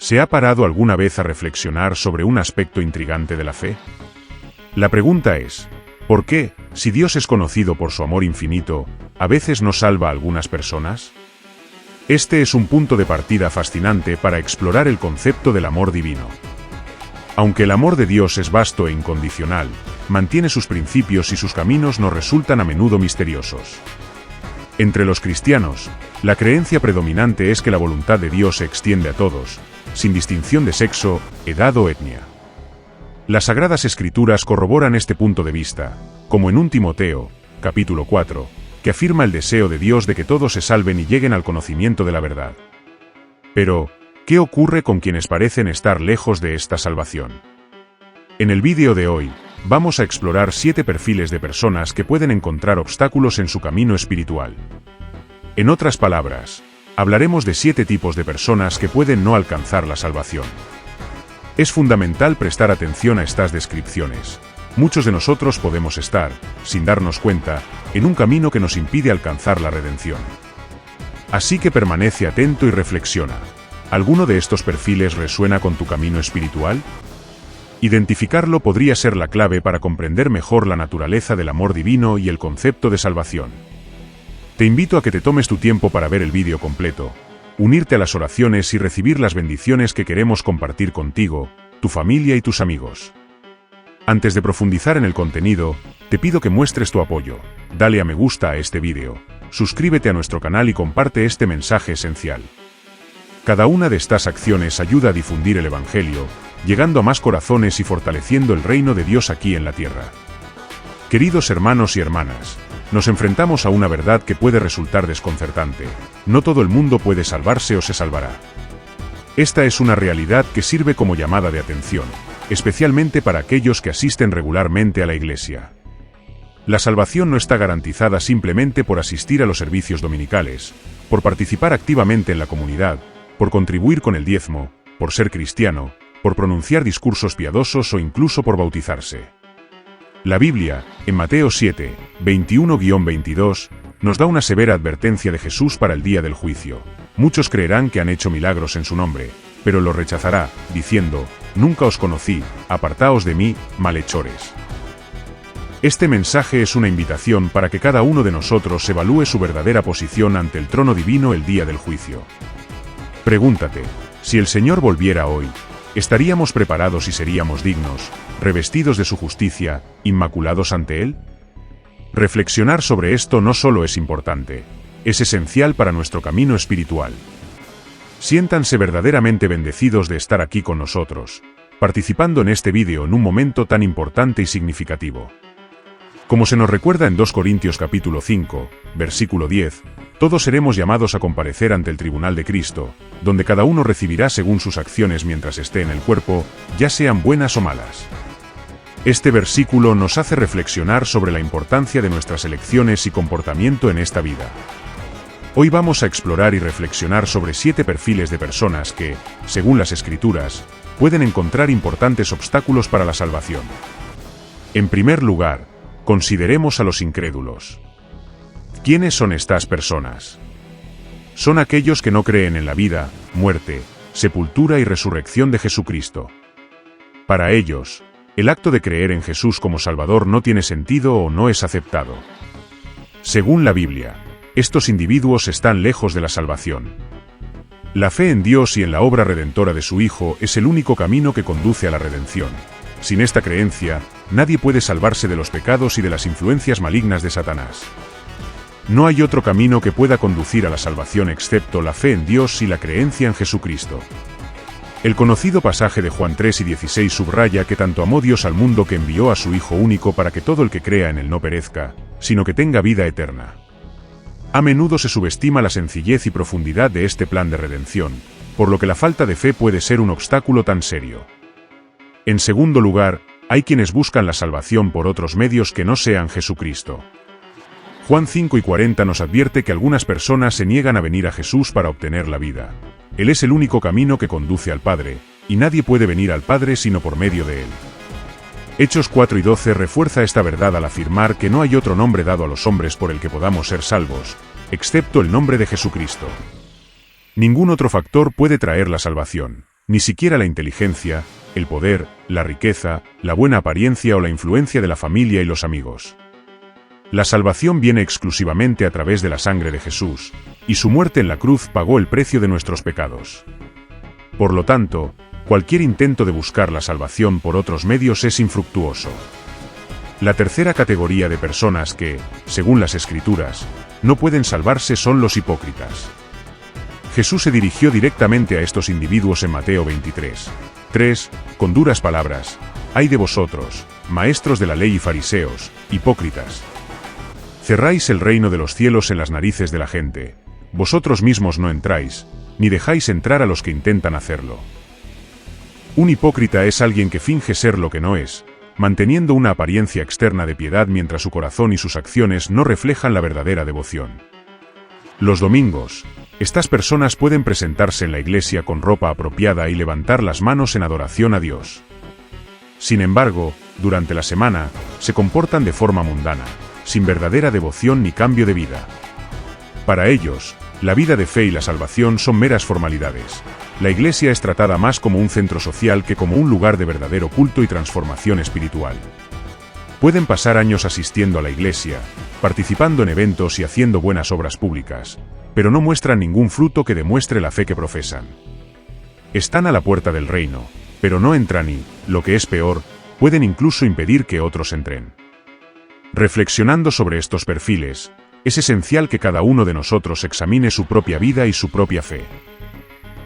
¿Se ha parado alguna vez a reflexionar sobre un aspecto intrigante de la fe? La pregunta es, ¿por qué, si Dios es conocido por su amor infinito, a veces no salva a algunas personas? Este es un punto de partida fascinante para explorar el concepto del amor divino. Aunque el amor de Dios es vasto e incondicional, mantiene sus principios y sus caminos nos resultan a menudo misteriosos. Entre los cristianos, la creencia predominante es que la voluntad de Dios se extiende a todos, sin distinción de sexo, edad o etnia. Las Sagradas Escrituras corroboran este punto de vista, como en 1 Timoteo, capítulo 4, que afirma el deseo de Dios de que todos se salven y lleguen al conocimiento de la verdad. Pero, ¿qué ocurre con quienes parecen estar lejos de esta salvación? En el vídeo de hoy, vamos a explorar 7 perfiles de personas que pueden encontrar obstáculos en su camino espiritual. En otras palabras, hablaremos de 7 tipos de personas que pueden no alcanzar la salvación. Es fundamental prestar atención a estas descripciones. Muchos de nosotros podemos estar, sin darnos cuenta, en un camino que nos impide alcanzar la redención. Así que permanece atento y reflexiona. ¿Alguno de estos perfiles resuena con tu camino espiritual? Identificarlo podría ser la clave para comprender mejor la naturaleza del amor divino y el concepto de salvación. Te invito a que te tomes tu tiempo para ver el vídeo completo, unirte a las oraciones y recibir las bendiciones que queremos compartir contigo, tu familia y tus amigos. Antes de profundizar en el contenido, te pido que muestres tu apoyo, dale a me gusta a este vídeo, suscríbete a nuestro canal y comparte este mensaje esencial. Cada una de estas acciones ayuda a difundir el Evangelio, llegando a más corazones y fortaleciendo el reino de Dios aquí en la tierra. Queridos hermanos y hermanas, nos enfrentamos a una verdad que puede resultar desconcertante: no todo el mundo puede salvarse o se salvará. Esta es una realidad que sirve como llamada de atención, especialmente para aquellos que asisten regularmente a la iglesia. La salvación no está garantizada simplemente por asistir a los servicios dominicales, por participar activamente en la comunidad, por contribuir con el diezmo, por ser cristiano, por pronunciar discursos piadosos o incluso por bautizarse. La Biblia, en Mateo 7, 21-22, nos da una severa advertencia de Jesús para el día del juicio. Muchos creerán que han hecho milagros en su nombre, pero lo rechazará, diciendo: «Nunca os conocí, apartaos de mí, malhechores». Este mensaje es una invitación para que cada uno de nosotros evalúe su verdadera posición ante el trono divino el día del juicio. Pregúntate, si el Señor volviera hoy, ¿estaríamos preparados y seríamos dignos, revestidos de su justicia, inmaculados ante Él? Reflexionar sobre esto no solo es importante, es esencial para nuestro camino espiritual. Siéntanse verdaderamente bendecidos de estar aquí con nosotros, participando en este vídeo en un momento tan importante y significativo. Como se nos recuerda en 2 Corintios capítulo 5, versículo 10, todos seremos llamados a comparecer ante el tribunal de Cristo, donde cada uno recibirá según sus acciones mientras esté en el cuerpo, ya sean buenas o malas. Este versículo nos hace reflexionar sobre la importancia de nuestras elecciones y comportamiento en esta vida. Hoy vamos a explorar y reflexionar sobre 7 perfiles de personas que, según las Escrituras, pueden encontrar importantes obstáculos para la salvación. En primer lugar, consideremos a los incrédulos. ¿Quiénes son estas personas? Son aquellos que no creen en la vida, muerte, sepultura y resurrección de Jesucristo. Para ellos, el acto de creer en Jesús como Salvador no tiene sentido o no es aceptado. Según la Biblia, estos individuos están lejos de la salvación. La fe en Dios y en la obra redentora de su Hijo es el único camino que conduce a la redención. Sin esta creencia, nadie puede salvarse de los pecados y de las influencias malignas de Satanás. No hay otro camino que pueda conducir a la salvación excepto la fe en Dios y la creencia en Jesucristo. El conocido pasaje de Juan 3:16 subraya que tanto amó Dios al mundo que envió a su Hijo único para que todo el que crea en él no perezca, sino que tenga vida eterna. A menudo se subestima la sencillez y profundidad de este plan de redención, por lo que la falta de fe puede ser un obstáculo tan serio. En segundo lugar, hay quienes buscan la salvación por otros medios que no sean Jesucristo. Juan 5:40 nos advierte que algunas personas se niegan a venir a Jesús para obtener la vida. Él es el único camino que conduce al Padre, y nadie puede venir al Padre sino por medio de Él. Hechos 4:12 refuerza esta verdad al afirmar que no hay otro nombre dado a los hombres por el que podamos ser salvos, excepto el nombre de Jesucristo. Ningún otro factor puede traer la salvación, ni siquiera la inteligencia, el poder, la riqueza, la buena apariencia o la influencia de la familia y los amigos. La salvación viene exclusivamente a través de la sangre de Jesús, y su muerte en la cruz pagó el precio de nuestros pecados. Por lo tanto, cualquier intento de buscar la salvación por otros medios es infructuoso. La tercera categoría de personas que, según las Escrituras, no pueden salvarse son los hipócritas. Jesús se dirigió directamente a estos individuos en Mateo 23:3, con duras palabras: «Ay de vosotros, maestros de la ley y fariseos, hipócritas. Cerráis el reino de los cielos en las narices de la gente, vosotros mismos no entráis, ni dejáis entrar a los que intentan hacerlo». Un hipócrita es alguien que finge ser lo que no es, manteniendo una apariencia externa de piedad mientras su corazón y sus acciones no reflejan la verdadera devoción. Los domingos, estas personas pueden presentarse en la iglesia con ropa apropiada y levantar las manos en adoración a Dios. Sin embargo, durante la semana, se comportan de forma mundana, sin verdadera devoción ni cambio de vida. Para ellos, la vida de fe y la salvación son meras formalidades. La iglesia es tratada más como un centro social que como un lugar de verdadero culto y transformación espiritual. Pueden pasar años asistiendo a la iglesia, participando en eventos y haciendo buenas obras públicas, pero no muestran ningún fruto que demuestre la fe que profesan. Están a la puerta del reino, pero no entran y, lo que es peor, pueden incluso impedir que otros entren. Reflexionando sobre estos perfiles, es esencial que cada uno de nosotros examine su propia vida y su propia fe.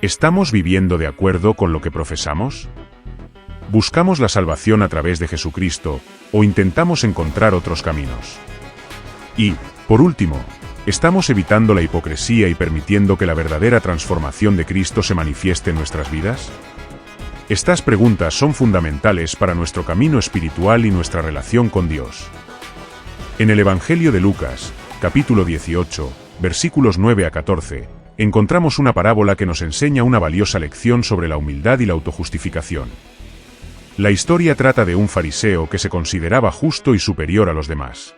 ¿Estamos viviendo de acuerdo con lo que profesamos? ¿Buscamos la salvación a través de Jesucristo, o intentamos encontrar otros caminos? Y, por último, ¿estamos evitando la hipocresía y permitiendo que la verdadera transformación de Cristo se manifieste en nuestras vidas? Estas preguntas son fundamentales para nuestro camino espiritual y nuestra relación con Dios. En el Evangelio de Lucas, capítulo 18, versículos 9 a 14, encontramos una parábola que nos enseña una valiosa lección sobre la humildad y la autojustificación. La historia trata de un fariseo que se consideraba justo y superior a los demás.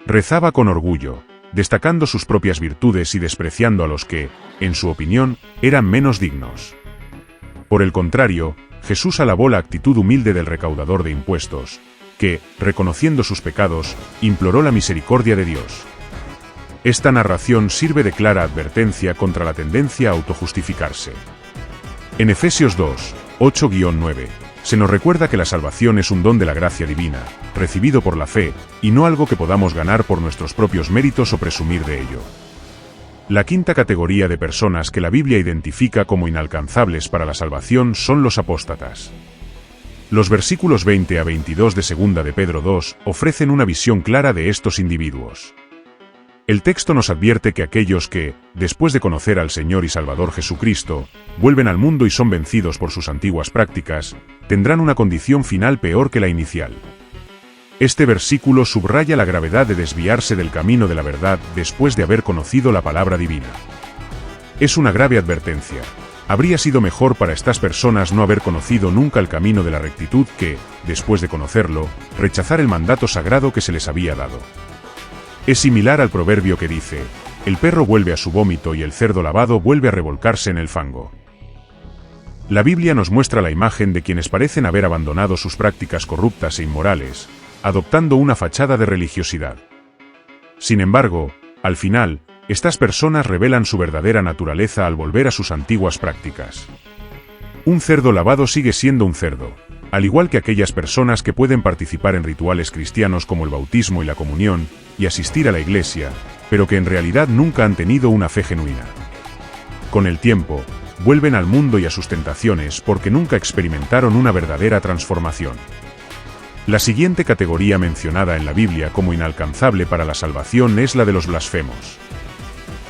Rezaba con orgullo, destacando sus propias virtudes y despreciando a los que, en su opinión, eran menos dignos. Por el contrario, Jesús alabó la actitud humilde del recaudador de impuestos, que, reconociendo sus pecados, imploró la misericordia de Dios. Esta narración sirve de clara advertencia contra la tendencia a autojustificarse. En Efesios 2, 8-9, se nos recuerda que la salvación es un don de la gracia divina, recibido por la fe, y no algo que podamos ganar por nuestros propios méritos o presumir de ello. La quinta categoría de personas que la Biblia identifica como inalcanzables para la salvación son los apóstatas. Los versículos 20 a 22 de 2 de Pedro 2 ofrecen una visión clara de estos individuos. El texto nos advierte que aquellos que, después de conocer al Señor y Salvador Jesucristo, vuelven al mundo y son vencidos por sus antiguas prácticas, tendrán una condición final peor que la inicial. Este versículo subraya la gravedad de desviarse del camino de la verdad después de haber conocido la palabra divina. Es una grave advertencia. Habría sido mejor para estas personas no haber conocido nunca el camino de la rectitud que, después de conocerlo, rechazar el mandato sagrado que se les había dado. Es similar al proverbio que dice: el perro vuelve a su vómito y el cerdo lavado vuelve a revolcarse en el fango. La Biblia nos muestra la imagen de quienes parecen haber abandonado sus prácticas corruptas e inmorales, adoptando una fachada de religiosidad. Sin embargo, al final, estas personas revelan su verdadera naturaleza al volver a sus antiguas prácticas. Un cerdo lavado sigue siendo un cerdo, al igual que aquellas personas que pueden participar en rituales cristianos como el bautismo y la comunión, y asistir a la iglesia, pero que en realidad nunca han tenido una fe genuina. Con el tiempo, vuelven al mundo y a sus tentaciones porque nunca experimentaron una verdadera transformación. La siguiente categoría mencionada en la Biblia como inalcanzable para la salvación es la de los blasfemos.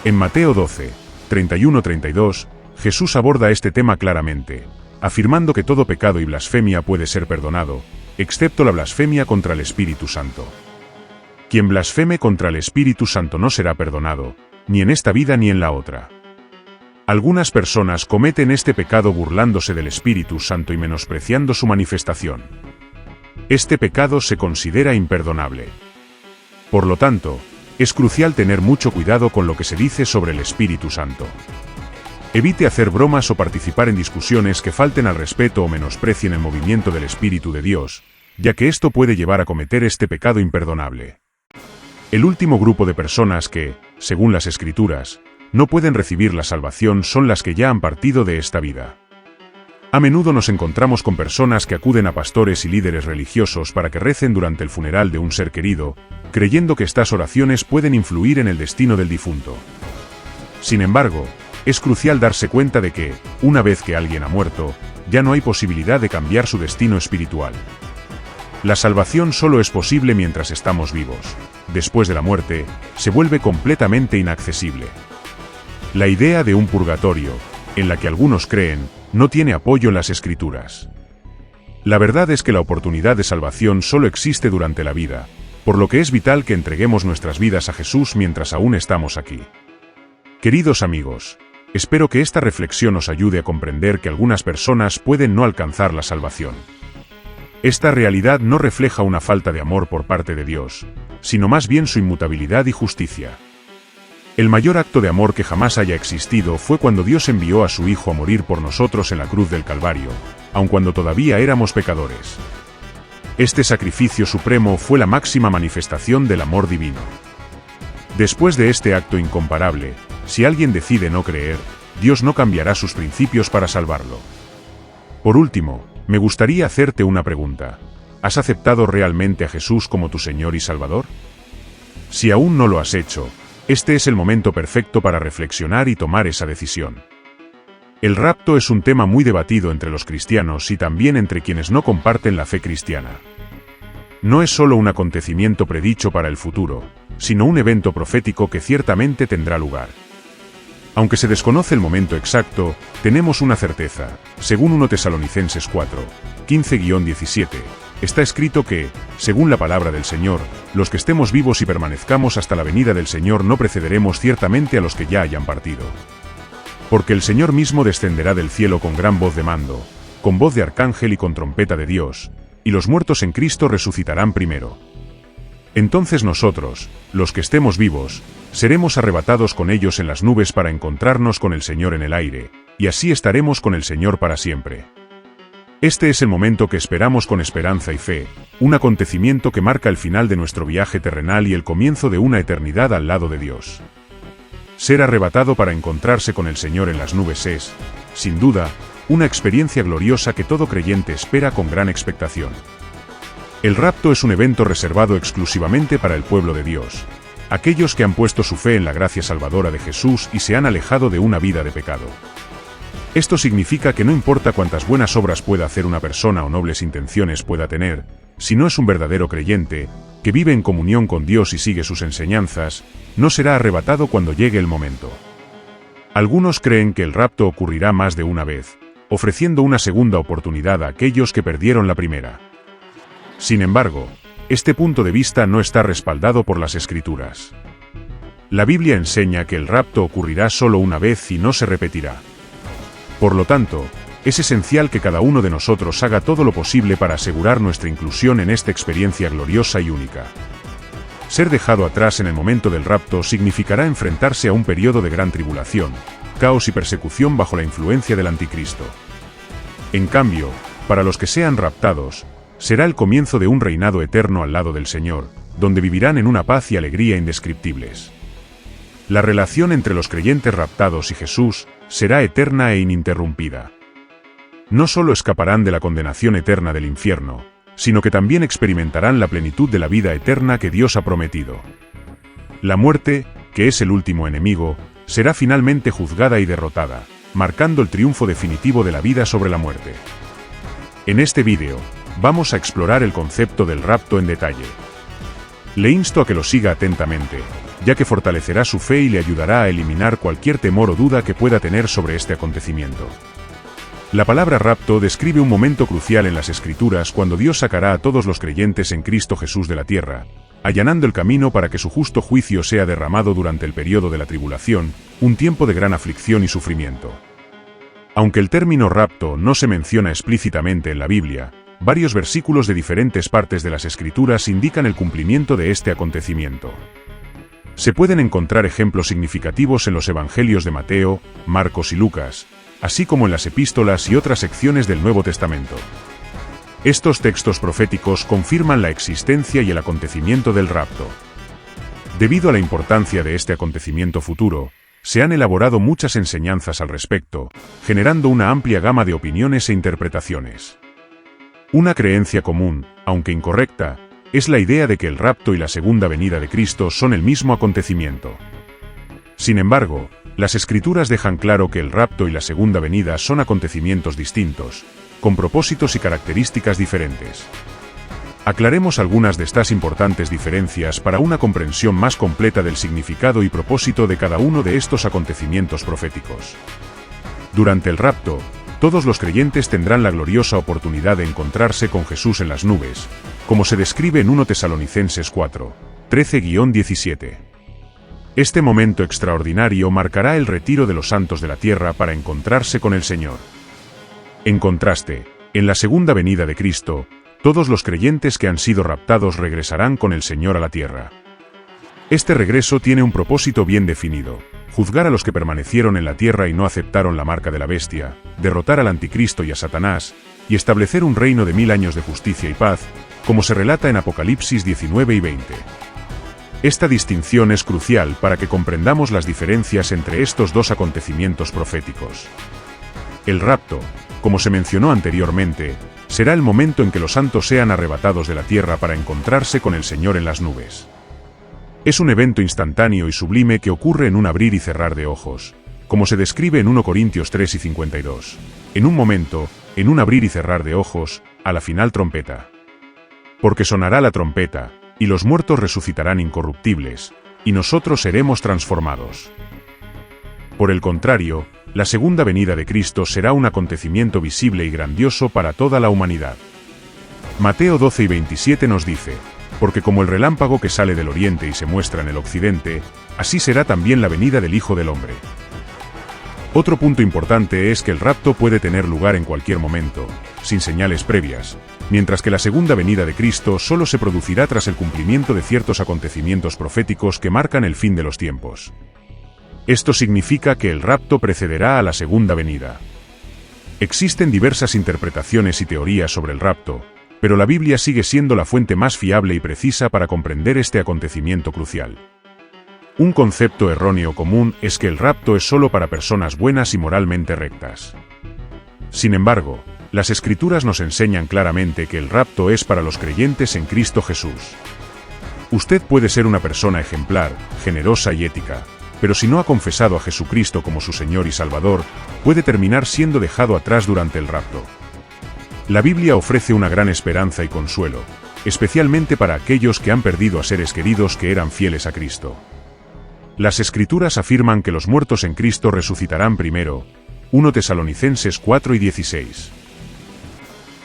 En Mateo 12, 31-32, Jesús aborda este tema claramente, afirmando que todo pecado y blasfemia puede ser perdonado, excepto la blasfemia contra el Espíritu Santo. Quien blasfeme contra el Espíritu Santo no será perdonado, ni en esta vida ni en la otra. Algunas personas cometen este pecado burlándose del Espíritu Santo y menospreciando su manifestación. Este pecado se considera imperdonable. Por lo tanto, es crucial tener mucho cuidado con lo que se dice sobre el Espíritu Santo. Evite hacer bromas o participar en discusiones que falten al respeto o menosprecien el movimiento del Espíritu de Dios, ya que esto puede llevar a cometer este pecado imperdonable. El último grupo de personas que, según las Escrituras, no pueden recibir la salvación son las que ya han partido de esta vida. A menudo nos encontramos con personas que acuden a pastores y líderes religiosos para que recen durante el funeral de un ser querido, creyendo que estas oraciones pueden influir en el destino del difunto. Sin embargo, es crucial darse cuenta de que, una vez que alguien ha muerto, ya no hay posibilidad de cambiar su destino espiritual. La salvación solo es posible mientras estamos vivos. Después de la muerte, se vuelve completamente inaccesible. La idea de un purgatorio, en la que algunos creen, no tiene apoyo en las Escrituras. La verdad es que la oportunidad de salvación solo existe durante la vida, por lo que es vital que entreguemos nuestras vidas a Jesús mientras aún estamos aquí. Queridos amigos, espero que esta reflexión os ayude a comprender que algunas personas pueden no alcanzar la salvación. Esta realidad no refleja una falta de amor por parte de Dios, sino más bien su inmutabilidad y justicia. El mayor acto de amor que jamás haya existido fue cuando Dios envió a su Hijo a morir por nosotros en la cruz del Calvario, aun cuando todavía éramos pecadores. Este sacrificio supremo fue la máxima manifestación del amor divino. Después de este acto incomparable, si alguien decide no creer, Dios no cambiará sus principios para salvarlo. Por último, me gustaría hacerte una pregunta. ¿Has aceptado realmente a Jesús como tu Señor y Salvador? Si aún no lo has hecho, este es el momento perfecto para reflexionar y tomar esa decisión. El rapto es un tema muy debatido entre los cristianos y también entre quienes no comparten la fe cristiana. No es solo un acontecimiento predicho para el futuro, sino un evento profético que ciertamente tendrá lugar. Aunque se desconoce el momento exacto, tenemos una certeza. Según 1 Tesalonicenses 4, 15-17, está escrito que, según la palabra del Señor, los que estemos vivos y permanezcamos hasta la venida del Señor no precederemos ciertamente a los que ya hayan partido. Porque el Señor mismo descenderá del cielo con gran voz de mando, con voz de arcángel y con trompeta de Dios, y los muertos en Cristo resucitarán primero. Entonces nosotros, los que estemos vivos, seremos arrebatados con ellos en las nubes para encontrarnos con el Señor en el aire, y así estaremos con el Señor para siempre. Este es el momento que esperamos con esperanza y fe, un acontecimiento que marca el final de nuestro viaje terrenal y el comienzo de una eternidad al lado de Dios. Ser arrebatado para encontrarse con el Señor en las nubes es, sin duda, una experiencia gloriosa que todo creyente espera con gran expectación. El rapto es un evento reservado exclusivamente para el pueblo de Dios, aquellos que han puesto su fe en la gracia salvadora de Jesús y se han alejado de una vida de pecado. Esto significa que no importa cuántas buenas obras pueda hacer una persona o nobles intenciones pueda tener, si no es un verdadero creyente, que vive en comunión con Dios y sigue sus enseñanzas, no será arrebatado cuando llegue el momento. Algunos creen que el rapto ocurrirá más de una vez, ofreciendo una segunda oportunidad a aquellos que perdieron la primera. Sin embargo, este punto de vista no está respaldado por las Escrituras. La Biblia enseña que el rapto ocurrirá solo una vez y no se repetirá. Por lo tanto, es esencial que cada uno de nosotros haga todo lo posible para asegurar nuestra inclusión en esta experiencia gloriosa y única. Ser dejado atrás en el momento del rapto significará enfrentarse a un periodo de gran tribulación, caos y persecución bajo la influencia del anticristo. En cambio, para los que sean raptados, será el comienzo de un reinado eterno al lado del Señor, donde vivirán en una paz y alegría indescriptibles. La relación entre los creyentes raptados y Jesús será eterna e ininterrumpida. No solo escaparán de la condenación eterna del infierno, sino que también experimentarán la plenitud de la vida eterna que Dios ha prometido. La muerte, que es el último enemigo, será finalmente juzgada y derrotada, marcando el triunfo definitivo de la vida sobre la muerte. En este vídeo, vamos a explorar el concepto del rapto en detalle. Le insto a que lo siga atentamente, ya que fortalecerá su fe y le ayudará a eliminar cualquier temor o duda que pueda tener sobre este acontecimiento. La palabra rapto describe un momento crucial en las Escrituras cuando Dios sacará a todos los creyentes en Cristo Jesús de la tierra, allanando el camino para que su justo juicio sea derramado durante el periodo de la tribulación, un tiempo de gran aflicción y sufrimiento. Aunque el término rapto no se menciona explícitamente en la Biblia, varios versículos de diferentes partes de las Escrituras indican el cumplimiento de este acontecimiento. Se pueden encontrar ejemplos significativos en los evangelios de Mateo, Marcos y Lucas, así como en las epístolas y otras secciones del Nuevo Testamento. Estos textos proféticos confirman la existencia y el acontecimiento del rapto. Debido a la importancia de este acontecimiento futuro, se han elaborado muchas enseñanzas al respecto, generando una amplia gama de opiniones e interpretaciones. Una creencia común, aunque incorrecta, es la idea de que el rapto y la segunda venida de Cristo son el mismo acontecimiento. Sin embargo, las Escrituras dejan claro que el rapto y la segunda venida son acontecimientos distintos, con propósitos y características diferentes. Aclaremos algunas de estas importantes diferencias para una comprensión más completa del significado y propósito de cada uno de estos acontecimientos proféticos. Durante el rapto, todos los creyentes tendrán la gloriosa oportunidad de encontrarse con Jesús en las nubes, como se describe en 1 Tesalonicenses 4, 13-17. Este momento extraordinario marcará el retiro de los santos de la tierra para encontrarse con el Señor. En contraste, en la segunda venida de Cristo, todos los creyentes que han sido raptados regresarán con el Señor a la tierra. Este regreso tiene un propósito bien definido: juzgar a los que permanecieron en la tierra y no aceptaron la marca de la bestia, derrotar al anticristo y a Satanás, y establecer un reino de 1000 años de justicia y paz, como se relata en Apocalipsis 19 y 20. Esta distinción es crucial para que comprendamos las diferencias entre estos dos acontecimientos proféticos. El rapto, como se mencionó anteriormente, será el momento en que los santos sean arrebatados de la tierra para encontrarse con el Señor en las nubes. Es un evento instantáneo y sublime que ocurre en un abrir y cerrar de ojos, como se describe en 1 Corintios 3 y 52. En un momento, en un abrir y cerrar de ojos, a la final trompeta. Porque sonará la trompeta, y los muertos resucitarán incorruptibles, y nosotros seremos transformados. Por el contrario, la segunda venida de Cristo será un acontecimiento visible y grandioso para toda la humanidad. Mateo 12 y 27 nos dice: porque como el relámpago que sale del oriente y se muestra en el occidente, así será también la venida del Hijo del Hombre. Otro punto importante es que el rapto puede tener lugar en cualquier momento, sin señales previas, mientras que la segunda venida de Cristo solo se producirá tras el cumplimiento de ciertos acontecimientos proféticos que marcan el fin de los tiempos. Esto significa que el rapto precederá a la segunda venida. Existen diversas interpretaciones y teorías sobre el rapto, pero la Biblia sigue siendo la fuente más fiable y precisa para comprender este acontecimiento crucial. Un concepto erróneo común es que el rapto es solo para personas buenas y moralmente rectas. Sin embargo, las Escrituras nos enseñan claramente que el rapto es para los creyentes en Cristo Jesús. Usted puede ser una persona ejemplar, generosa y ética, pero si no ha confesado a Jesucristo como su Señor y Salvador, puede terminar siendo dejado atrás durante el rapto. La Biblia ofrece una gran esperanza y consuelo, especialmente para aquellos que han perdido a seres queridos que eran fieles a Cristo. Las Escrituras afirman que los muertos en Cristo resucitarán primero, 1 Tesalonicenses 4 y 16.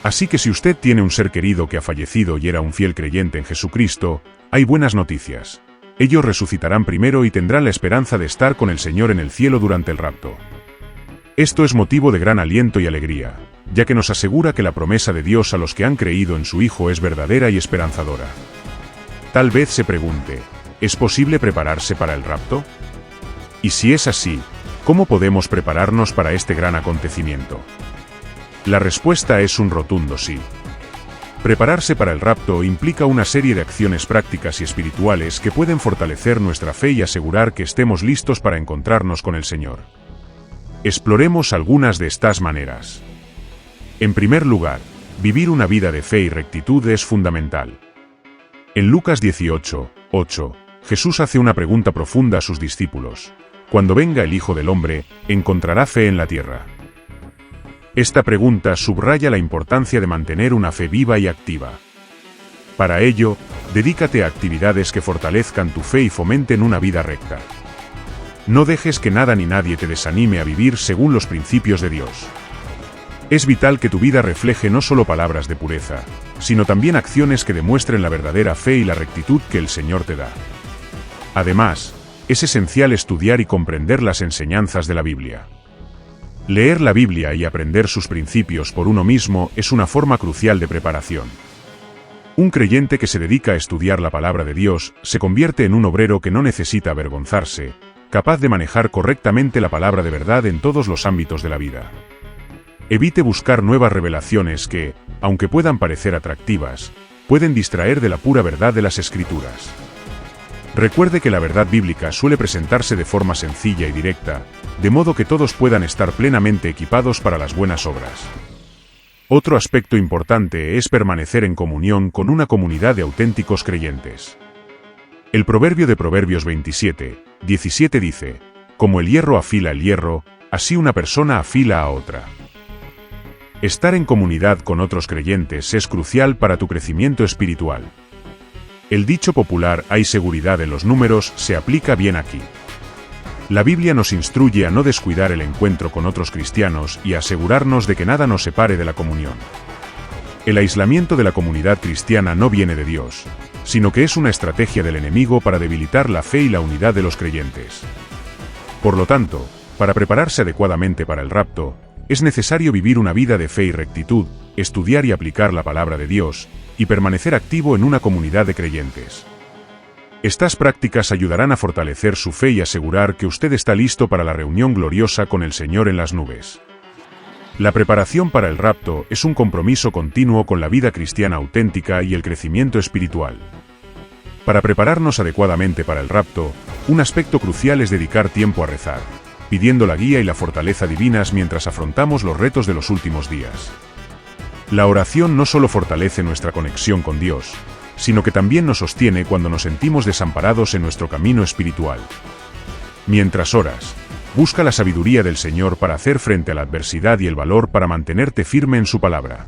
Así que si usted tiene un ser querido que ha fallecido y era un fiel creyente en Jesucristo, hay buenas noticias. Ellos resucitarán primero y tendrán la esperanza de estar con el Señor en el cielo durante el rapto. Esto es motivo de gran aliento y alegría, ya que nos asegura que la promesa de Dios a los que han creído en su Hijo es verdadera y esperanzadora. Tal vez se pregunte, ¿es posible prepararse para el rapto? Y si es así, ¿cómo podemos prepararnos para este gran acontecimiento? La respuesta es un rotundo sí. Prepararse para el rapto implica una serie de acciones prácticas y espirituales que pueden fortalecer nuestra fe y asegurar que estemos listos para encontrarnos con el Señor. Exploremos algunas de estas maneras. En primer lugar, vivir una vida de fe y rectitud es fundamental. En Lucas 18, 8, Jesús hace una pregunta profunda a sus discípulos: cuando venga el Hijo del Hombre, ¿encontrará fe en la tierra? Esta pregunta subraya la importancia de mantener una fe viva y activa. Para ello, dedícate a actividades que fortalezcan tu fe y fomenten una vida recta. No dejes que nada ni nadie te desanime a vivir según los principios de Dios. Es vital que tu vida refleje no solo palabras de pureza, sino también acciones que demuestren la verdadera fe y la rectitud que el Señor te da. Además, es esencial estudiar y comprender las enseñanzas de la Biblia. Leer la Biblia y aprender sus principios por uno mismo es una forma crucial de preparación. Un creyente que se dedica a estudiar la palabra de Dios se convierte en un obrero que no necesita avergonzarse, capaz de manejar correctamente la palabra de verdad en todos los ámbitos de la vida. Evite buscar nuevas revelaciones que, aunque puedan parecer atractivas, pueden distraer de la pura verdad de las Escrituras. Recuerde que la verdad bíblica suele presentarse de forma sencilla y directa, de modo que todos puedan estar plenamente equipados para las buenas obras. Otro aspecto importante es permanecer en comunión con una comunidad de auténticos creyentes. El proverbio de Proverbios 27:17 dice: como el hierro afila el hierro, así una persona afila a otra. Estar en comunidad con otros creyentes es crucial para tu crecimiento espiritual. El dicho popular "hay seguridad en los números" se aplica bien aquí. La Biblia nos instruye a no descuidar el encuentro con otros cristianos y a asegurarnos de que nada nos separe de la comunión. El aislamiento de la comunidad cristiana no viene de Dios, sino que es una estrategia del enemigo para debilitar la fe y la unidad de los creyentes. Por lo tanto, para prepararse adecuadamente para el rapto, es necesario vivir una vida de fe y rectitud, estudiar y aplicar la palabra de Dios, y permanecer activo en una comunidad de creyentes. Estas prácticas ayudarán a fortalecer su fe y asegurar que usted está listo para la reunión gloriosa con el Señor en las nubes. La preparación para el rapto es un compromiso continuo con la vida cristiana auténtica y el crecimiento espiritual. Para prepararnos adecuadamente para el rapto, un aspecto crucial es dedicar tiempo a rezar, pidiendo la guía y la fortaleza divinas mientras afrontamos los retos de los últimos días. La oración no solo fortalece nuestra conexión con Dios, sino que también nos sostiene cuando nos sentimos desamparados en nuestro camino espiritual. Mientras oras, busca la sabiduría del Señor para hacer frente a la adversidad y el valor para mantenerte firme en su palabra.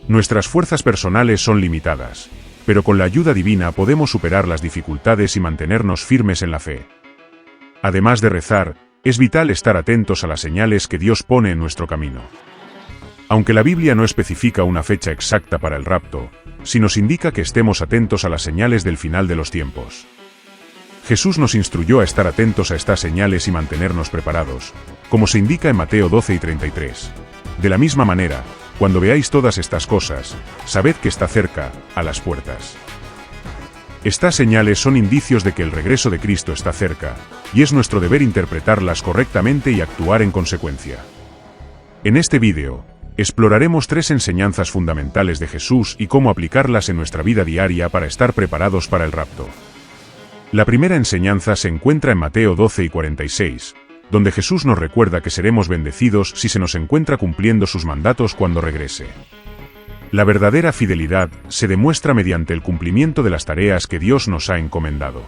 Nuestras fuerzas personales son limitadas, pero con la ayuda divina podemos superar las dificultades y mantenernos firmes en la fe. Además de rezar, es vital estar atentos a las señales que Dios pone en nuestro camino. Aunque la Biblia no especifica una fecha exacta para el rapto, sí nos indica que estemos atentos a las señales del final de los tiempos. Jesús nos instruyó a estar atentos a estas señales y mantenernos preparados, como se indica en Mateo 12:33. De la misma manera, cuando veáis todas estas cosas, sabed que está cerca, a las puertas. Estas señales son indicios de que el regreso de Cristo está cerca, y es nuestro deber interpretarlas correctamente y actuar en consecuencia. En este vídeo, exploraremos 3 enseñanzas fundamentales de Jesús y cómo aplicarlas en nuestra vida diaria para estar preparados para el rapto. La primera enseñanza se encuentra en Mateo 12:46, donde Jesús nos recuerda que seremos bendecidos si se nos encuentra cumpliendo sus mandatos cuando regrese. La verdadera fidelidad se demuestra mediante el cumplimiento de las tareas que Dios nos ha encomendado.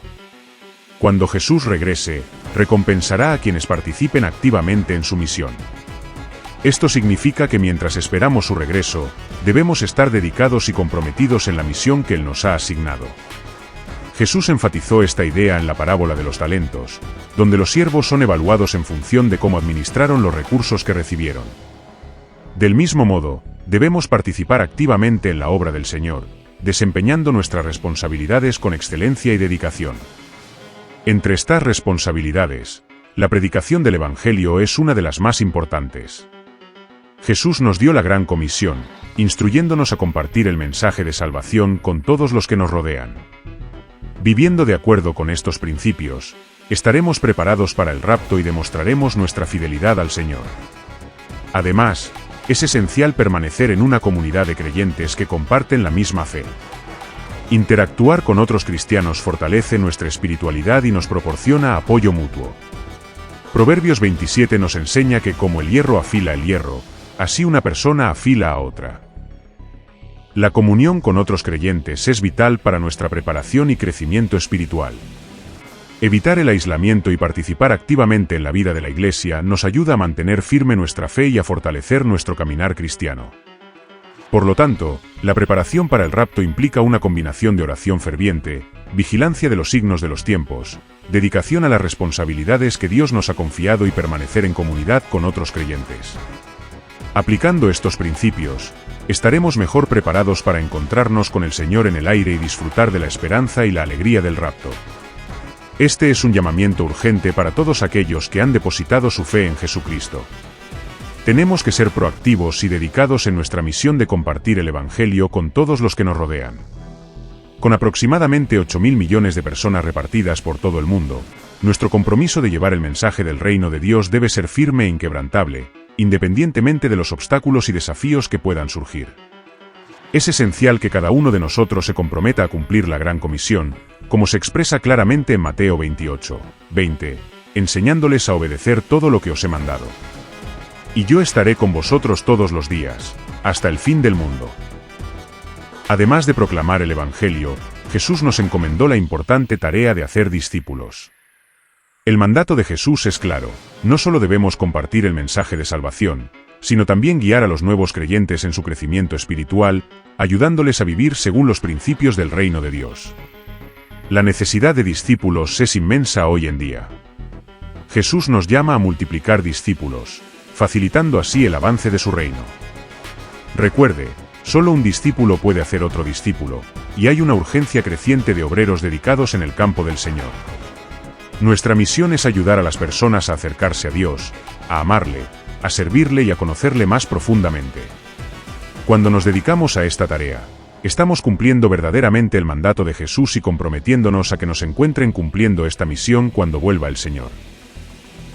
Cuando Jesús regrese, recompensará a quienes participen activamente en su misión. Esto significa que mientras esperamos su regreso, debemos estar dedicados y comprometidos en la misión que Él nos ha asignado. Jesús enfatizó esta idea en la parábola de los talentos, donde los siervos son evaluados en función de cómo administraron los recursos que recibieron. Del mismo modo, debemos participar activamente en la obra del Señor, desempeñando nuestras responsabilidades con excelencia y dedicación. Entre estas responsabilidades, la predicación del Evangelio es una de las más importantes. Jesús nos dio la gran comisión, instruyéndonos a compartir el mensaje de salvación con todos los que nos rodean. Viviendo de acuerdo con estos principios, estaremos preparados para el rapto y demostraremos nuestra fidelidad al Señor. Además, es esencial permanecer en una comunidad de creyentes que comparten la misma fe. Interactuar con otros cristianos fortalece nuestra espiritualidad y nos proporciona apoyo mutuo. Proverbios 27 nos enseña que como el hierro afila el hierro, así una persona afila a otra. La comunión con otros creyentes es vital para nuestra preparación y crecimiento espiritual. Evitar el aislamiento y participar activamente en la vida de la Iglesia nos ayuda a mantener firme nuestra fe y a fortalecer nuestro caminar cristiano. Por lo tanto, la preparación para el rapto implica una combinación de oración ferviente, vigilancia de los signos de los tiempos, dedicación a las responsabilidades que Dios nos ha confiado y permanecer en comunidad con otros creyentes. Aplicando estos principios, estaremos mejor preparados para encontrarnos con el Señor en el aire y disfrutar de la esperanza y la alegría del rapto. Este es un llamamiento urgente para todos aquellos que han depositado su fe en Jesucristo. Tenemos que ser proactivos y dedicados en nuestra misión de compartir el Evangelio con todos los que nos rodean. Con aproximadamente 8.000 millones de personas repartidas por todo el mundo, nuestro compromiso de llevar el mensaje del reino de Dios debe ser firme e inquebrantable, independientemente de los obstáculos y desafíos que puedan surgir. Es esencial que cada uno de nosotros se comprometa a cumplir la gran comisión, como se expresa claramente en Mateo 28:20, enseñándoles a obedecer todo lo que os he mandado. Y yo estaré con vosotros todos los días, hasta el fin del mundo. Además de proclamar el Evangelio, Jesús nos encomendó la importante tarea de hacer discípulos. El mandato de Jesús es claro: no solo debemos compartir el mensaje de salvación, sino también guiar a los nuevos creyentes en su crecimiento espiritual, ayudándoles a vivir según los principios del reino de Dios. La necesidad de discípulos es inmensa hoy en día. Jesús nos llama a multiplicar discípulos, facilitando así el avance de su reino. Recuerde, solo un discípulo puede hacer otro discípulo, y hay una urgencia creciente de obreros dedicados en el campo del Señor. Nuestra misión es ayudar a las personas a acercarse a Dios, a amarle, a servirle y a conocerle más profundamente. Cuando nos dedicamos a esta tarea, estamos cumpliendo verdaderamente el mandato de Jesús y comprometiéndonos a que nos encuentren cumpliendo esta misión cuando vuelva el Señor.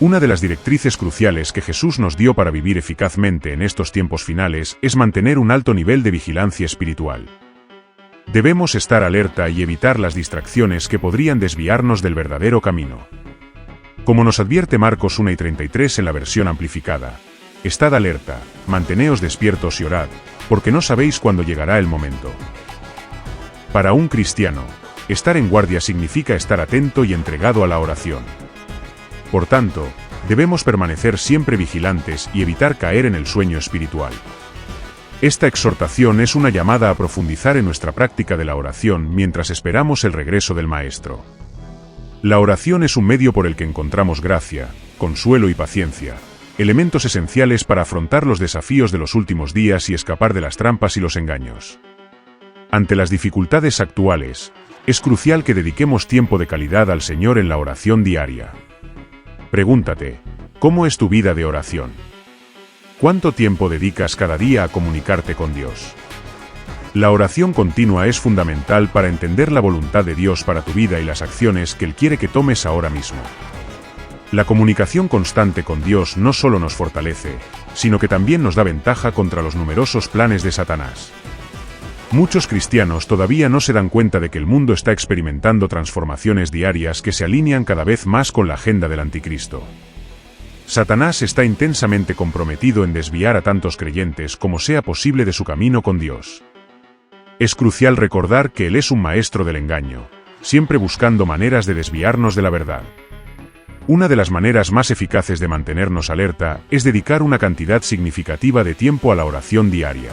Una de las directrices cruciales que Jesús nos dio para vivir eficazmente en estos tiempos finales es mantener un alto nivel de vigilancia espiritual. Debemos estar alerta y evitar las distracciones que podrían desviarnos del verdadero camino. Como nos advierte Marcos 1:33 en la versión amplificada: estad alerta, manteneos despiertos y orad, porque no sabéis cuándo llegará el momento. Para un cristiano, estar en guardia significa estar atento y entregado a la oración. Por tanto, debemos permanecer siempre vigilantes y evitar caer en el sueño espiritual. Esta exhortación es una llamada a profundizar en nuestra práctica de la oración mientras esperamos el regreso del Maestro. La oración es un medio por el que encontramos gracia, consuelo y paciencia, elementos esenciales para afrontar los desafíos de los últimos días y escapar de las trampas y los engaños. Ante las dificultades actuales, es crucial que dediquemos tiempo de calidad al Señor en la oración diaria. Pregúntate, ¿cómo es tu vida de oración? ¿Cuánto tiempo dedicas cada día a comunicarte con Dios? La oración continua es fundamental para entender la voluntad de Dios para tu vida y las acciones que Él quiere que tomes ahora mismo. La comunicación constante con Dios no solo nos fortalece, sino que también nos da ventaja contra los numerosos planes de Satanás. Muchos cristianos todavía no se dan cuenta de que el mundo está experimentando transformaciones diarias que se alinean cada vez más con la agenda del anticristo. Satanás está intensamente comprometido en desviar a tantos creyentes como sea posible de su camino con Dios. Es crucial recordar que Él es un maestro del engaño, siempre buscando maneras de desviarnos de la verdad. Una de las maneras más eficaces de mantenernos alerta es dedicar una cantidad significativa de tiempo a la oración diaria.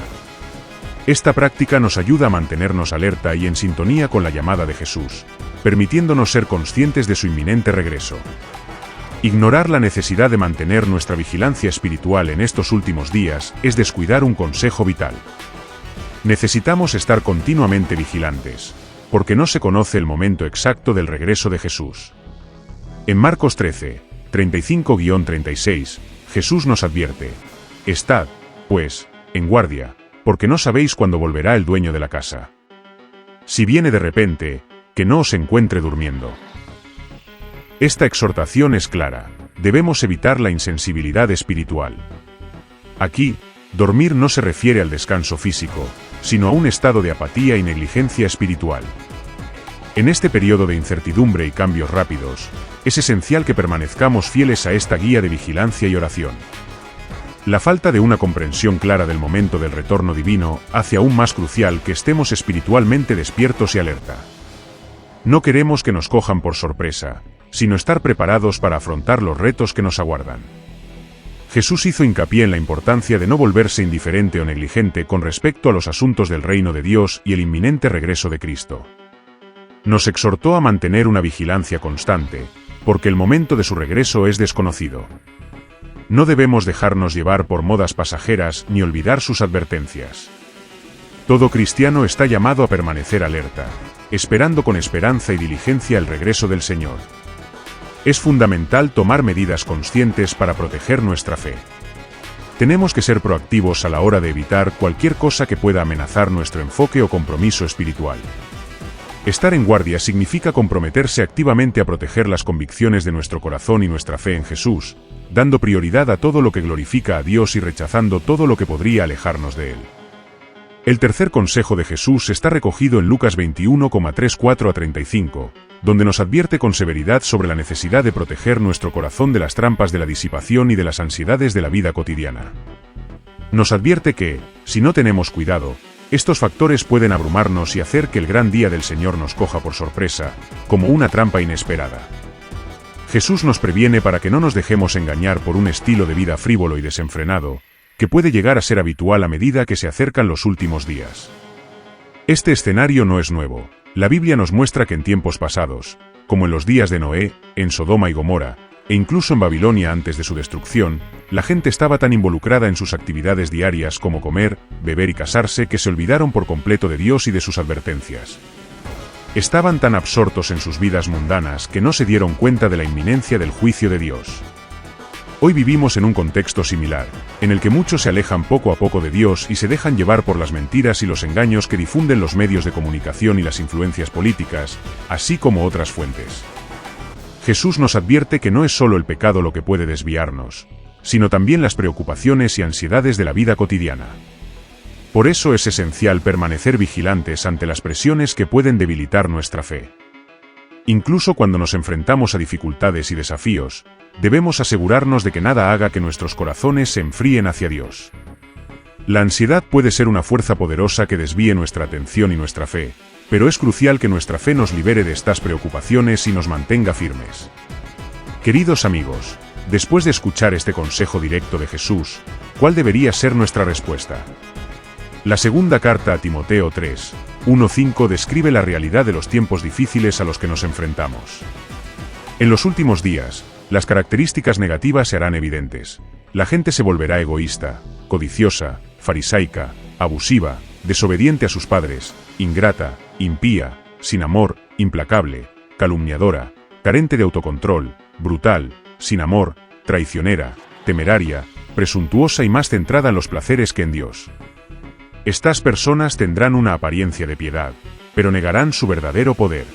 Esta práctica nos ayuda a mantenernos alerta y en sintonía con la llamada de Jesús, permitiéndonos ser conscientes de su inminente regreso. Ignorar la necesidad de mantener nuestra vigilancia espiritual en estos últimos días es descuidar un consejo vital. Necesitamos estar continuamente vigilantes, porque no se conoce el momento exacto del regreso de Jesús. En Marcos 13:35-36, Jesús nos advierte: estad, pues, en guardia, porque no sabéis cuándo volverá el dueño de la casa. Si viene de repente, que no os encuentre durmiendo. Esta exhortación es clara: debemos evitar la insensibilidad espiritual. Aquí, dormir no se refiere al descanso físico, sino a un estado de apatía y negligencia espiritual. En este periodo de incertidumbre y cambios rápidos, es esencial que permanezcamos fieles a esta guía de vigilancia y oración. La falta de una comprensión clara del momento del retorno divino hace aún más crucial que estemos espiritualmente despiertos y alerta. No queremos que nos cojan por sorpresa, sino estar preparados para afrontar los retos que nos aguardan. Jesús hizo hincapié en la importancia de no volverse indiferente o negligente con respecto a los asuntos del reino de Dios y el inminente regreso de Cristo. Nos exhortó a mantener una vigilancia constante, porque el momento de su regreso es desconocido. No debemos dejarnos llevar por modas pasajeras ni olvidar sus advertencias. Todo cristiano está llamado a permanecer alerta, esperando con esperanza y diligencia el regreso del Señor. Es fundamental tomar medidas conscientes para proteger nuestra fe. Tenemos que ser proactivos a la hora de evitar cualquier cosa que pueda amenazar nuestro enfoque o compromiso espiritual. Estar en guardia significa comprometerse activamente a proteger las convicciones de nuestro corazón y nuestra fe en Jesús, dando prioridad a todo lo que glorifica a Dios y rechazando todo lo que podría alejarnos de Él. El tercer consejo de Jesús está recogido en Lucas 21,34-35, donde nos advierte con severidad sobre la necesidad de proteger nuestro corazón de las trampas de la disipación y de las ansiedades de la vida cotidiana. Nos advierte que, si no tenemos cuidado, estos factores pueden abrumarnos y hacer que el gran día del Señor nos coja por sorpresa, como una trampa inesperada. Jesús nos previene para que no nos dejemos engañar por un estilo de vida frívolo y desenfrenado, que puede llegar a ser habitual a medida que se acercan los últimos días. Este escenario no es nuevo. La Biblia nos muestra que en tiempos pasados, como en los días de Noé, en Sodoma y Gomorra, e incluso en Babilonia antes de su destrucción, la gente estaba tan involucrada en sus actividades diarias como comer, beber y casarse que se olvidaron por completo de Dios y de sus advertencias. Estaban tan absortos en sus vidas mundanas que no se dieron cuenta de la inminencia del juicio de Dios. Hoy vivimos en un contexto similar, en el que muchos se alejan poco a poco de Dios y se dejan llevar por las mentiras y los engaños que difunden los medios de comunicación y las influencias políticas, así como otras fuentes. Jesús nos advierte que no es solo el pecado lo que puede desviarnos, sino también las preocupaciones y ansiedades de la vida cotidiana. Por eso es esencial permanecer vigilantes ante las presiones que pueden debilitar nuestra fe. Incluso cuando nos enfrentamos a dificultades y desafíos, debemos asegurarnos de que nada haga que nuestros corazones se enfríen hacia Dios. La ansiedad puede ser una fuerza poderosa que desvíe nuestra atención y nuestra fe, pero es crucial que nuestra fe nos libere de estas preocupaciones y nos mantenga firmes. Queridos amigos, después de escuchar este consejo directo de Jesús, ¿cuál debería ser nuestra respuesta? La segunda carta a Timoteo 3:1-5 describe la realidad de los tiempos difíciles a los que nos enfrentamos. En los últimos días, las características negativas se harán evidentes. La gente se volverá egoísta, codiciosa, farisaica, abusiva, desobediente a sus padres, ingrata, impía, sin amor, implacable, calumniadora, carente de autocontrol, brutal, sin amor, traicionera, temeraria, presuntuosa y más centrada en los placeres que en Dios. Estas personas tendrán una apariencia de piedad, pero negarán su verdadero poder.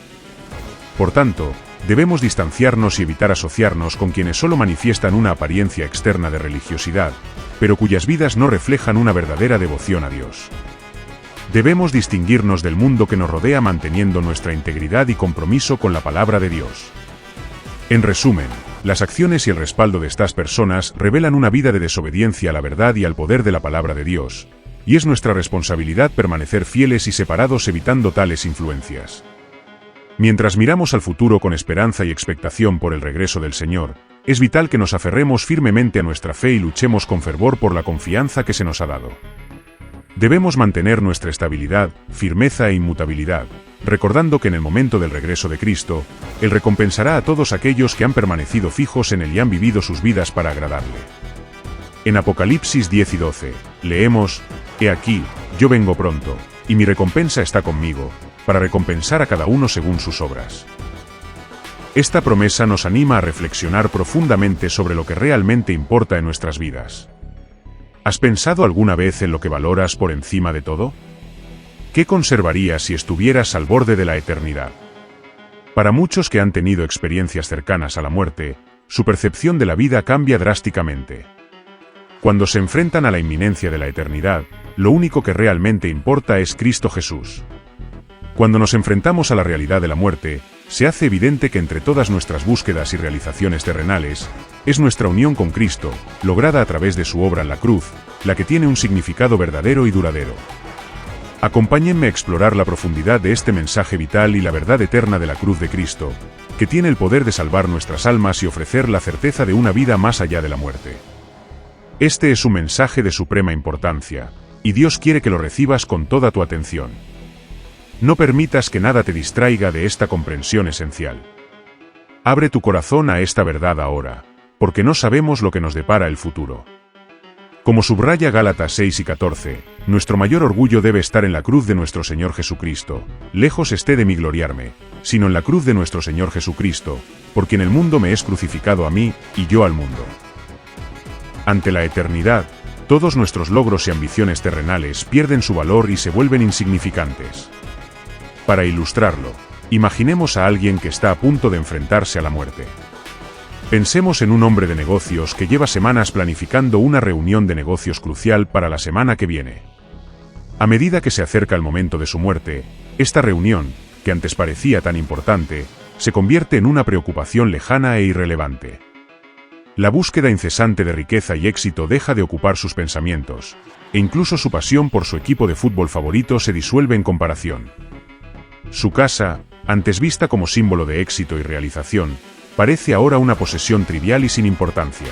Por tanto, debemos distanciarnos y evitar asociarnos con quienes solo manifiestan una apariencia externa de religiosidad, pero cuyas vidas no reflejan una verdadera devoción a Dios. Debemos distinguirnos del mundo que nos rodea manteniendo nuestra integridad y compromiso con la palabra de Dios. En resumen, las acciones y el respaldo de estas personas revelan una vida de desobediencia a la verdad y al poder de la palabra de Dios, y es nuestra responsabilidad permanecer fieles y separados evitando tales influencias. Mientras miramos al futuro con esperanza y expectación por el regreso del Señor, es vital que nos aferremos firmemente a nuestra fe y luchemos con fervor por la confianza que se nos ha dado. Debemos mantener nuestra estabilidad, firmeza e inmutabilidad, recordando que en el momento del regreso de Cristo, Él recompensará a todos aquellos que han permanecido fijos en Él y han vivido sus vidas para agradarle. En Apocalipsis 10 y 12, leemos: «He aquí, yo vengo pronto, y mi recompensa está conmigo, para recompensar a cada uno según sus obras». Esta promesa nos anima a reflexionar profundamente sobre lo que realmente importa en nuestras vidas. ¿Has pensado alguna vez en lo que valoras por encima de todo? ¿Qué conservarías si estuvieras al borde de la eternidad? Para muchos que han tenido experiencias cercanas a la muerte, su percepción de la vida cambia drásticamente. Cuando se enfrentan a la inminencia de la eternidad, lo único que realmente importa es Cristo Jesús. Cuando nos enfrentamos a la realidad de la muerte, se hace evidente que entre todas nuestras búsquedas y realizaciones terrenales, es nuestra unión con Cristo, lograda a través de su obra en la cruz, la que tiene un significado verdadero y duradero. Acompáñenme a explorar la profundidad de este mensaje vital y la verdad eterna de la cruz de Cristo, que tiene el poder de salvar nuestras almas y ofrecer la certeza de una vida más allá de la muerte. Este es un mensaje de suprema importancia, y Dios quiere que lo recibas con toda tu atención. No permitas que nada te distraiga de esta comprensión esencial. Abre tu corazón a esta verdad ahora, porque no sabemos lo que nos depara el futuro. Como subraya Gálatas 6 y 14, nuestro mayor orgullo debe estar en la cruz de nuestro Señor Jesucristo, lejos esté de mí gloriarme, sino en la cruz de nuestro Señor Jesucristo, por quien el mundo me es crucificado a mí, y yo al mundo. Ante la eternidad, todos nuestros logros y ambiciones terrenales pierden su valor y se vuelven insignificantes. Para ilustrarlo, imaginemos a alguien que está a punto de enfrentarse a la muerte. Pensemos en un hombre de negocios que lleva semanas planificando una reunión de negocios crucial para la semana que viene. A medida que se acerca el momento de su muerte, esta reunión, que antes parecía tan importante, se convierte en una preocupación lejana e irrelevante. La búsqueda incesante de riqueza y éxito deja de ocupar sus pensamientos, e incluso su pasión por su equipo de fútbol favorito se disuelve en comparación. Su casa, antes vista como símbolo de éxito y realización, parece ahora una posesión trivial y sin importancia.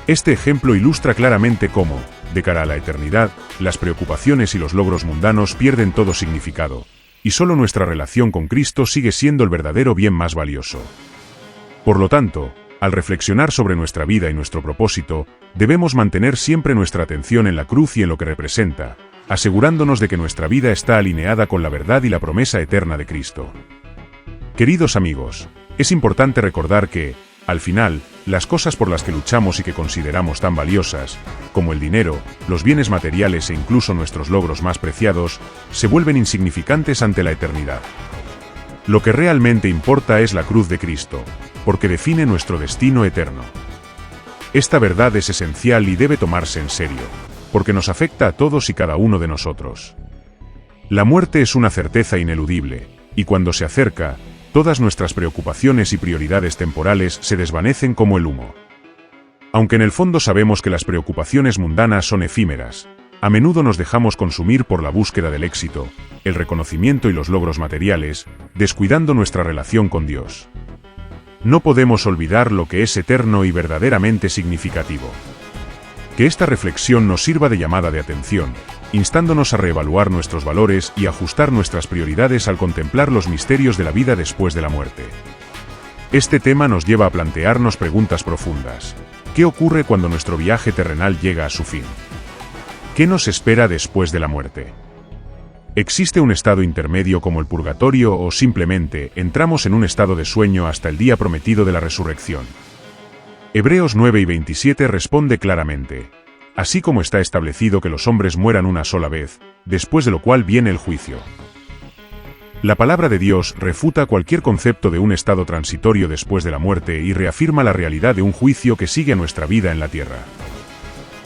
Este ejemplo ilustra claramente cómo, de cara a la eternidad, las preocupaciones y los logros mundanos pierden todo significado, y solo nuestra relación con Cristo sigue siendo el verdadero bien más valioso. Por lo tanto, al reflexionar sobre nuestra vida y nuestro propósito, debemos mantener siempre nuestra atención en la cruz y en lo que representa, asegurándonos de que nuestra vida está alineada con la verdad y la promesa eterna de Cristo. Queridos amigos, es importante recordar que, al final, las cosas por las que luchamos y que consideramos tan valiosas, como el dinero, los bienes materiales e incluso nuestros logros más preciados, se vuelven insignificantes ante la eternidad. Lo que realmente importa es la cruz de Cristo, porque define nuestro destino eterno. Esta verdad es esencial y debe tomarse en serio, porque nos afecta a todos y cada uno de nosotros. La muerte es una certeza ineludible, y cuando se acerca, todas nuestras preocupaciones y prioridades temporales se desvanecen como el humo. Aunque en el fondo sabemos que las preocupaciones mundanas son efímeras, a menudo nos dejamos consumir por la búsqueda del éxito, el reconocimiento y los logros materiales, descuidando nuestra relación con Dios. No podemos olvidar lo que es eterno y verdaderamente significativo. Que esta reflexión nos sirva de llamada de atención, instándonos a reevaluar nuestros valores y ajustar nuestras prioridades al contemplar los misterios de la vida después de la muerte. Este tema nos lleva a plantearnos preguntas profundas. ¿Qué ocurre cuando nuestro viaje terrenal llega a su fin? ¿Qué nos espera después de la muerte? ¿Existe un estado intermedio como el purgatorio o simplemente entramos en un estado de sueño hasta el día prometido de la resurrección? Hebreos 9 y 27 responde claramente: así como está establecido que los hombres mueran una sola vez, después de lo cual viene el juicio. La palabra de Dios refuta cualquier concepto de un estado transitorio después de la muerte y reafirma la realidad de un juicio que sigue a nuestra vida en la tierra.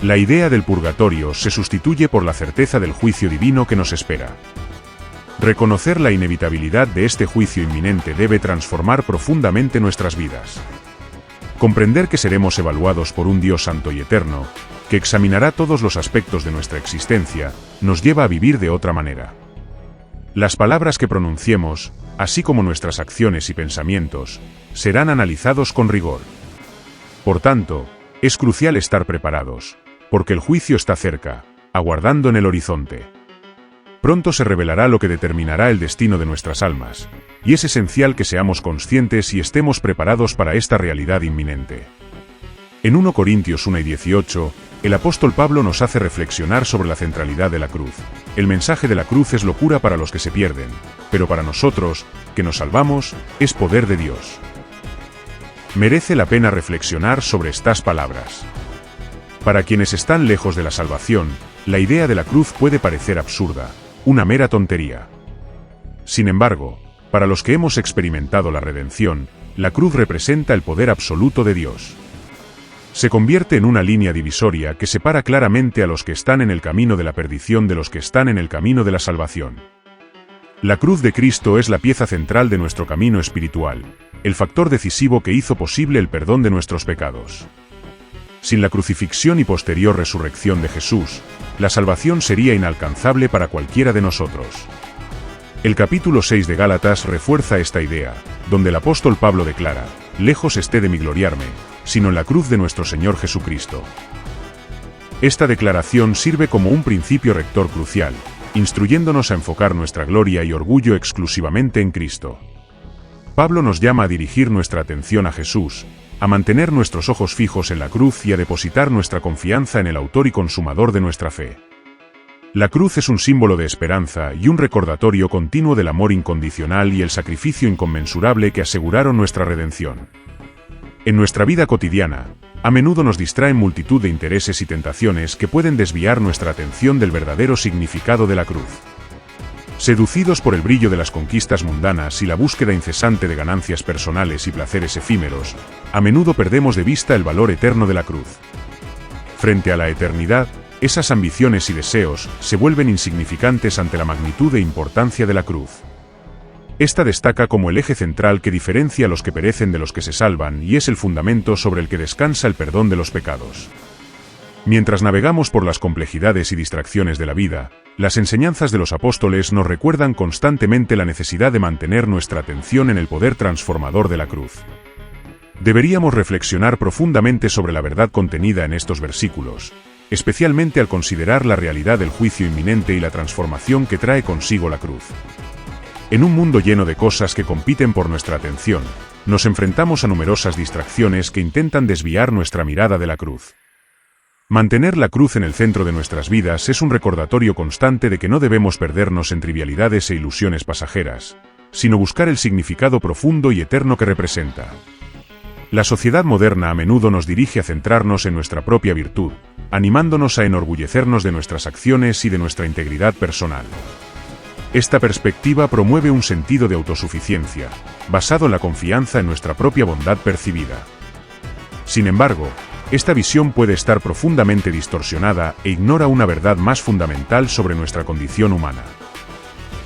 La idea del purgatorio se sustituye por la certeza del juicio divino que nos espera. Reconocer la inevitabilidad de este juicio inminente debe transformar profundamente nuestras vidas. Comprender que seremos evaluados por un Dios santo y eterno, que examinará todos los aspectos de nuestra existencia, nos lleva a vivir de otra manera. Las palabras que pronunciemos, así como nuestras acciones y pensamientos, serán analizados con rigor. Por tanto, es crucial estar preparados, porque el juicio está cerca, aguardando en el horizonte. Pronto se revelará lo que determinará el destino de nuestras almas, y es esencial que seamos conscientes y estemos preparados para esta realidad inminente. En 1 Corintios 1 y 18, el apóstol Pablo nos hace reflexionar sobre la centralidad de la cruz. El mensaje de la cruz es locura para los que se pierden, pero para nosotros, que nos salvamos, es poder de Dios. Merece la pena reflexionar sobre estas palabras. Para quienes están lejos de la salvación, la idea de la cruz puede parecer absurda, una mera tontería. Sin embargo, para los que hemos experimentado la redención, la cruz representa el poder absoluto de Dios. Se convierte en una línea divisoria que separa claramente a los que están en el camino de la perdición de los que están en el camino de la salvación. La cruz de Cristo es la pieza central de nuestro camino espiritual, el factor decisivo que hizo posible el perdón de nuestros pecados. Sin la crucifixión y posterior resurrección de Jesús, la salvación sería inalcanzable para cualquiera de nosotros. El capítulo 6 de Gálatas refuerza esta idea, donde el apóstol Pablo declara: lejos esté de mí gloriarme, sino en la cruz de nuestro Señor Jesucristo. Esta declaración sirve como un principio rector crucial, instruyéndonos a enfocar nuestra gloria y orgullo exclusivamente en Cristo. Pablo nos llama a dirigir nuestra atención a Jesús, a mantener nuestros ojos fijos en la cruz y a depositar nuestra confianza en el autor y consumador de nuestra fe. La cruz es un símbolo de esperanza y un recordatorio continuo del amor incondicional y el sacrificio inconmensurable que aseguraron nuestra redención. En nuestra vida cotidiana, a menudo nos distraen multitud de intereses y tentaciones que pueden desviar nuestra atención del verdadero significado de la cruz. Seducidos por el brillo de las conquistas mundanas y la búsqueda incesante de ganancias personales y placeres efímeros, a menudo perdemos de vista el valor eterno de la cruz. Frente a la eternidad, esas ambiciones y deseos se vuelven insignificantes ante la magnitud e importancia de la cruz. Esta destaca como el eje central que diferencia a los que perecen de los que se salvan y es el fundamento sobre el que descansa el perdón de los pecados. Mientras navegamos por las complejidades y distracciones de la vida, las enseñanzas de los apóstoles nos recuerdan constantemente la necesidad de mantener nuestra atención en el poder transformador de la cruz. Deberíamos reflexionar profundamente sobre la verdad contenida en estos versículos, especialmente al considerar la realidad del juicio inminente y la transformación que trae consigo la cruz. En un mundo lleno de cosas que compiten por nuestra atención, nos enfrentamos a numerosas distracciones que intentan desviar nuestra mirada de la cruz. Mantener la cruz en el centro de nuestras vidas es un recordatorio constante de que no debemos perdernos en trivialidades e ilusiones pasajeras, sino buscar el significado profundo y eterno que representa. La sociedad moderna a menudo nos dirige a centrarnos en nuestra propia virtud, animándonos a enorgullecernos de nuestras acciones y de nuestra integridad personal. Esta perspectiva promueve un sentido de autosuficiencia, basado en la confianza en nuestra propia bondad percibida. Sin embargo, esta visión puede estar profundamente distorsionada e ignora una verdad más fundamental sobre nuestra condición humana.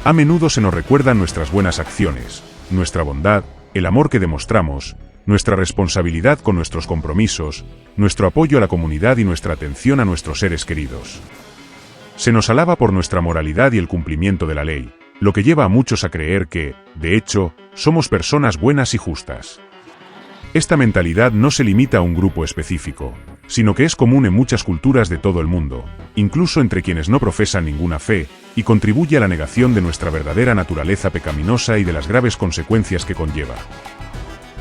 A menudo se nos recuerdan nuestras buenas acciones, nuestra bondad, el amor que demostramos, nuestra responsabilidad con nuestros compromisos, nuestro apoyo a la comunidad y nuestra atención a nuestros seres queridos. Se nos alaba por nuestra moralidad y el cumplimiento de la ley, lo que lleva a muchos a creer que, de hecho, somos personas buenas y justas. Esta mentalidad no se limita a un grupo específico, sino que es común en muchas culturas de todo el mundo, incluso entre quienes no profesan ninguna fe, y contribuye a la negación de nuestra verdadera naturaleza pecaminosa y de las graves consecuencias que conlleva.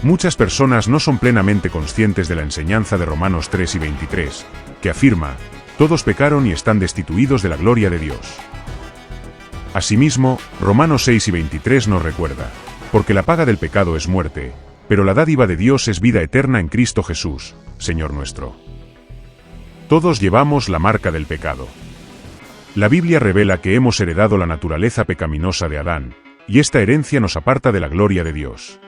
Muchas personas no son plenamente conscientes de la enseñanza de Romanos 3 y 23, que afirma: todos pecaron y están destituidos de la gloria de Dios. Asimismo, Romanos 6 y 23 nos recuerda: porque la paga del pecado es muerte, pero la dádiva de Dios es vida eterna en Cristo Jesús, Señor nuestro. Todos llevamos la marca del pecado. La Biblia revela que hemos heredado la naturaleza pecaminosa de Adán, y esta herencia nos aparta de la gloria de Dios.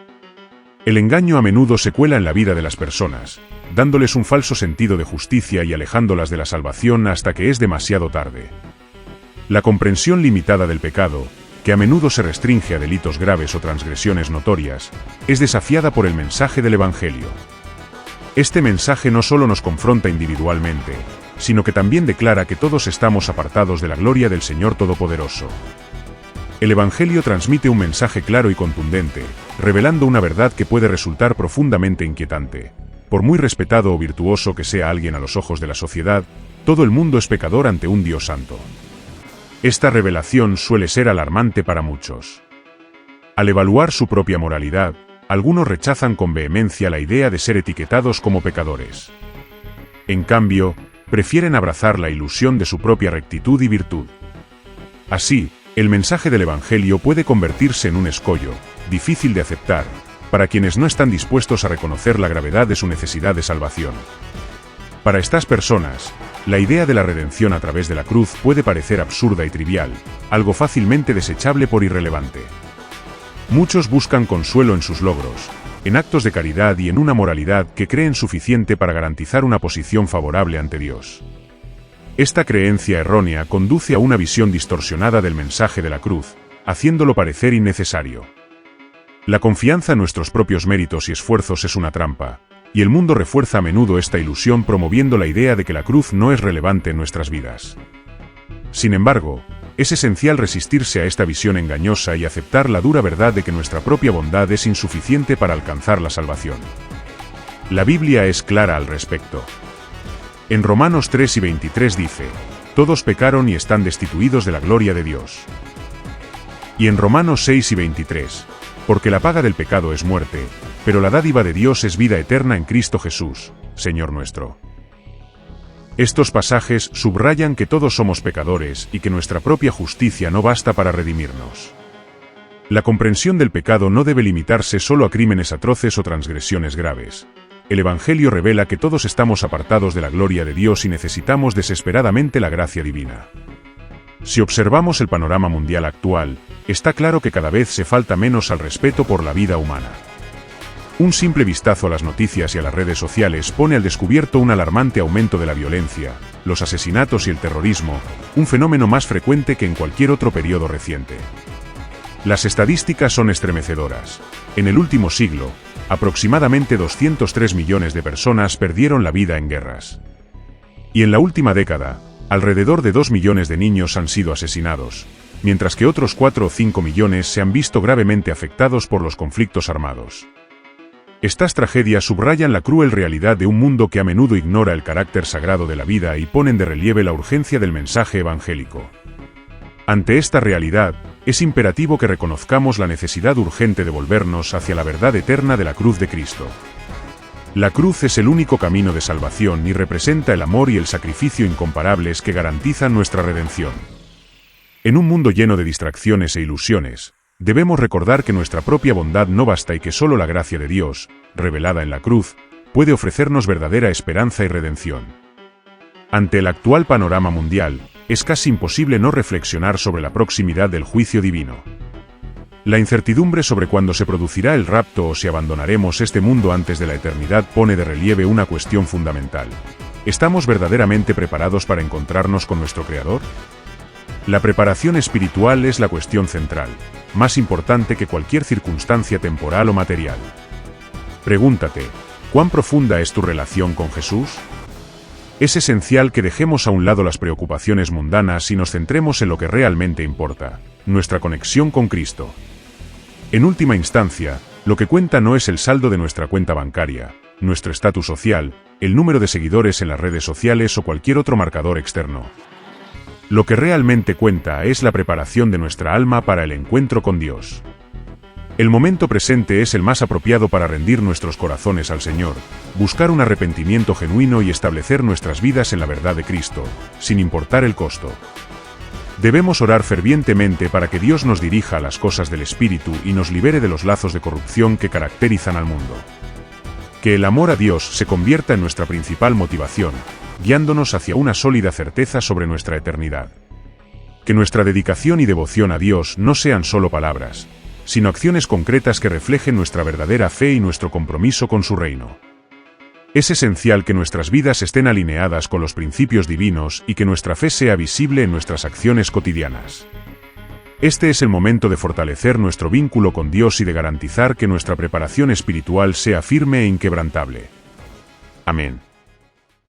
El engaño a menudo se cuela en la vida de las personas, dándoles un falso sentido de justicia y alejándolas de la salvación hasta que es demasiado tarde. La comprensión limitada del pecado, que a menudo se restringe a delitos graves o transgresiones notorias, es desafiada por el mensaje del Evangelio. Este mensaje no solo nos confronta individualmente, sino que también declara que todos estamos apartados de la gloria del Señor Todopoderoso. El Evangelio transmite un mensaje claro y contundente, revelando una verdad que puede resultar profundamente inquietante. Por muy respetado o virtuoso que sea alguien a los ojos de la sociedad, todo el mundo es pecador ante un Dios santo. Esta revelación suele ser alarmante para muchos. Al evaluar su propia moralidad, algunos rechazan con vehemencia la idea de ser etiquetados como pecadores. En cambio, prefieren abrazar la ilusión de su propia rectitud y virtud. Así, el mensaje del Evangelio puede convertirse en un escollo, difícil de aceptar, para quienes no están dispuestos a reconocer la gravedad de su necesidad de salvación. Para estas personas, la idea de la redención a través de la cruz puede parecer absurda y trivial, algo fácilmente desechable por irrelevante. Muchos buscan consuelo en sus logros, en actos de caridad y en una moralidad que creen suficiente para garantizar una posición favorable ante Dios. Esta creencia errónea conduce a una visión distorsionada del mensaje de la cruz, haciéndolo parecer innecesario. La confianza en nuestros propios méritos y esfuerzos es una trampa, y el mundo refuerza a menudo esta ilusión promoviendo la idea de que la cruz no es relevante en nuestras vidas. Sin embargo, es esencial resistirse a esta visión engañosa y aceptar la dura verdad de que nuestra propia bondad es insuficiente para alcanzar la salvación. La Biblia es clara al respecto. En Romanos 3 y 23 dice: todos pecaron y están destituidos de la gloria de Dios. Y en Romanos 6 y 23, porque la paga del pecado es muerte, pero la dádiva de Dios es vida eterna en Cristo Jesús, Señor nuestro. Estos pasajes subrayan que todos somos pecadores y que nuestra propia justicia no basta para redimirnos. La comprensión del pecado no debe limitarse solo a crímenes atroces o transgresiones graves, el Evangelio revela que todos estamos apartados de la gloria de Dios y necesitamos desesperadamente la gracia divina. Si observamos el panorama mundial actual, está claro que cada vez se falta menos al respeto por la vida humana. Un simple vistazo a las noticias y a las redes sociales pone al descubierto un alarmante aumento de la violencia, los asesinatos y el terrorismo, un fenómeno más frecuente que en cualquier otro periodo reciente. Las estadísticas son estremecedoras. En el último siglo, aproximadamente 203 millones de personas perdieron la vida en guerras. Y en la última década, alrededor de 2 millones de niños han sido asesinados, mientras que otros 4 o 5 millones se han visto gravemente afectados por los conflictos armados. Estas tragedias subrayan la cruel realidad de un mundo que a menudo ignora el carácter sagrado de la vida y ponen de relieve la urgencia del mensaje evangélico. Ante esta realidad, es imperativo que reconozcamos la necesidad urgente de volvernos hacia la verdad eterna de la cruz de Cristo. La cruz es el único camino de salvación y representa el amor y el sacrificio incomparables que garantizan nuestra redención. En un mundo lleno de distracciones e ilusiones, debemos recordar que nuestra propia bondad no basta y que solo la gracia de Dios, revelada en la cruz, puede ofrecernos verdadera esperanza y redención. Ante el actual panorama mundial, es casi imposible no reflexionar sobre la proximidad del juicio divino. La incertidumbre sobre cuándo se producirá el rapto o si abandonaremos este mundo antes de la eternidad pone de relieve una cuestión fundamental. ¿Estamos verdaderamente preparados para encontrarnos con nuestro Creador? La preparación espiritual es la cuestión central, más importante que cualquier circunstancia temporal o material. Pregúntate, ¿cuán profunda es tu relación con Jesús? Es esencial que dejemos a un lado las preocupaciones mundanas y nos centremos en lo que realmente importa, nuestra conexión con Cristo. En última instancia, lo que cuenta no es el saldo de nuestra cuenta bancaria, nuestro estatus social, el número de seguidores en las redes sociales o cualquier otro marcador externo. Lo que realmente cuenta es la preparación de nuestra alma para el encuentro con Dios. El momento presente es el más apropiado para rendir nuestros corazones al Señor, buscar un arrepentimiento genuino y establecer nuestras vidas en la verdad de Cristo, sin importar el costo. Debemos orar fervientemente para que Dios nos dirija a las cosas del Espíritu y nos libere de los lazos de corrupción que caracterizan al mundo. Que el amor a Dios se convierta en nuestra principal motivación, guiándonos hacia una sólida certeza sobre nuestra eternidad. Que nuestra dedicación y devoción a Dios no sean solo palabras, sino acciones concretas que reflejen nuestra verdadera fe y nuestro compromiso con su reino. Es esencial que nuestras vidas estén alineadas con los principios divinos y que nuestra fe sea visible en nuestras acciones cotidianas. Este es el momento de fortalecer nuestro vínculo con Dios y de garantizar que nuestra preparación espiritual sea firme e inquebrantable. Amén.